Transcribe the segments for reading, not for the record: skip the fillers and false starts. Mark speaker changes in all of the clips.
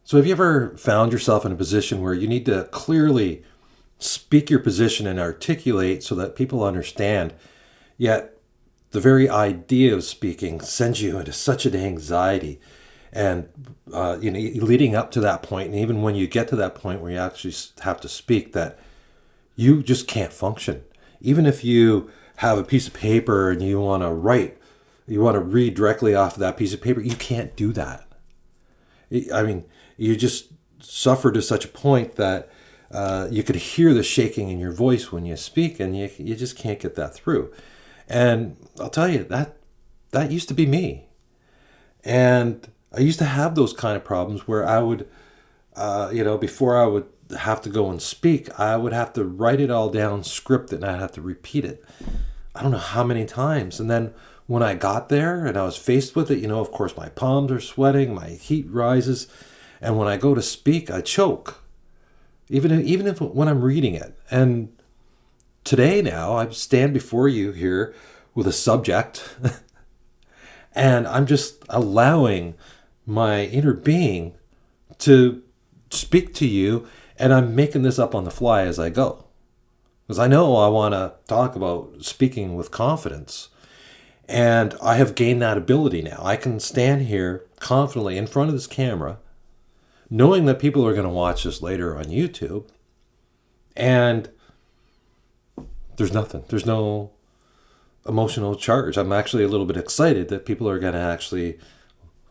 Speaker 1: So have you ever found yourself in a position where you need to clearly speak your position and articulate so that people understand, yet the very idea of speaking sends you into such an anxiety, and leading up to that point, and even when you get to that point where you actually have to speak, that you just can't function. Even if you have a piece of paper and you want to write, you want to read directly off of that piece of paper, you can't do that. I mean, you just suffer to such a point that you could hear the shaking in your voice when you speak, and you just can't get that through. And I'll tell you, that used to be me. And I used to have those kind of problems where I would, before I would have to go and speak, I would have to write it all down, script it, and I'd have to repeat it. I don't know how many times. And then when I got there and I was faced with it, of course, my palms are sweating, my heat rises. And when I go to speak, I choke. Even if when I'm reading it. And today now, I stand before you here with a subject and I'm just allowing my inner being to speak to you, and I'm making this up on the fly as I go. Because I know I want to talk about speaking with confidence. And I have gained that ability now. I can stand here confidently in front of this camera, knowing that people are going to watch this later on YouTube. And there's nothing. There's no emotional charge. I'm actually a little bit excited that people are going to actually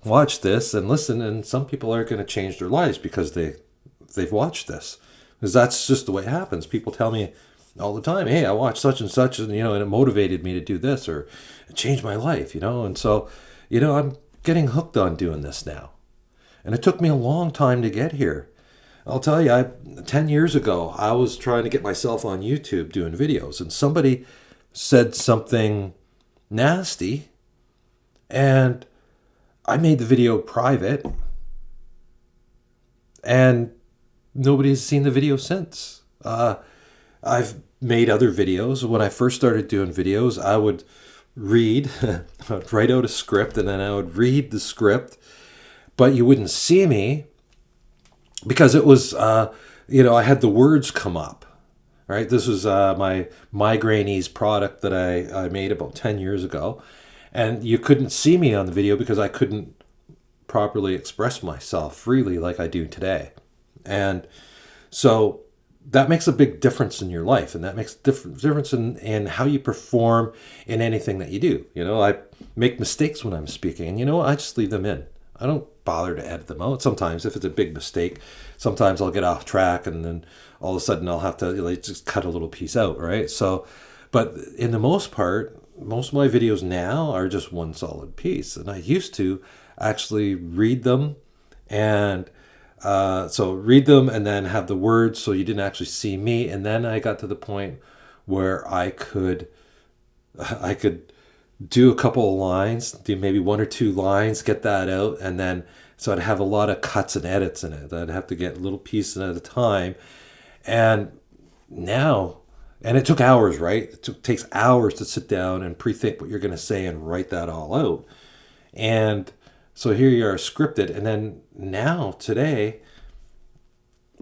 Speaker 1: watch this and listen. And some people are going to change their lives because they've watched this. Because that's just the way it happens. People tell me all the time, hey, I watched such and such, and it motivated me to do this, or it changed my life, and so, I'm getting hooked on doing this now. And it took me a long time to get here. I'll tell you, 10 years ago, I was trying to get myself on YouTube doing videos, and somebody said something nasty, and I made the video private, and nobody has seen the video since. I've made other videos. When I first started doing videos, I would read, I'd write out a script, and then I would read the script, but you wouldn't see me because it was, I had the words come up, right? This was my migraine ease product that I made about 10 years ago, and you couldn't see me on the video because I couldn't properly express myself freely like I do today. And so that makes a big difference in your life, and that makes a difference in how you perform in anything that you do. I make mistakes when I'm speaking, and I just leave them in. I don't bother to edit them out. Sometimes if it's a big mistake, sometimes I'll get off track, and then all of a sudden I'll have to just cut a little piece out, right? So, but in the most part, most of my videos now are just one solid piece, and I used to actually read them and read them and then have the words so you didn't actually see me. And then I got to the point where I could do a couple of lines, do maybe one or two lines, get that out. And then, so I'd have a lot of cuts and edits in it. I'd have to get a little piece at a time. And now, and it took hours, right? Takes hours to sit down and pre-think what you're going to say and write that all out. And so here you are scripted. And then now, today,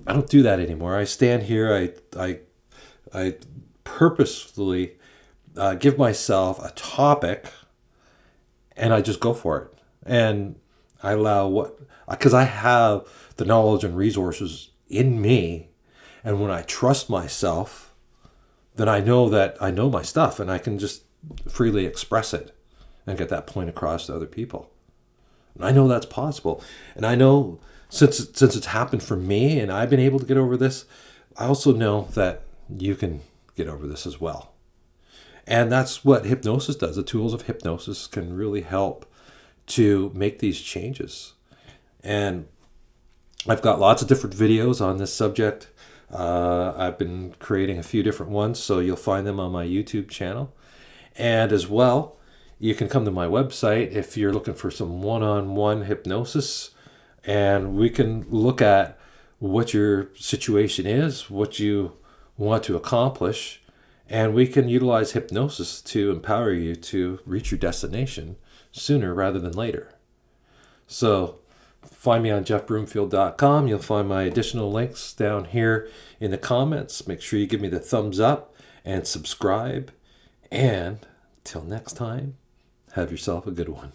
Speaker 1: I don't do that anymore. I stand here, I purposefully give myself a topic, and I just go for it. And I allow because I have the knowledge and resources in me. And when I trust myself, then I know that I know my stuff, and I can just freely express it and get that point across to other people. And I know that's possible. And I know since it's happened for me and I've been able to get over this, I also know that you can get over this as well. And that's what hypnosis does. The tools of hypnosis can really help to make these changes. And I've got lots of different videos on this subject. I've been creating a few different ones, so you'll find them on my YouTube channel. And as well, you can come to my website if you're looking for some one-on-one hypnosis, and we can look at what your situation is, what you want to accomplish, and we can utilize hypnosis to empower you to reach your destination sooner rather than later. So Find me on jeffbroomfield.com. You'll find my additional links down here in the comments. Make sure you give me the thumbs up and subscribe. And till next time, have yourself a good one.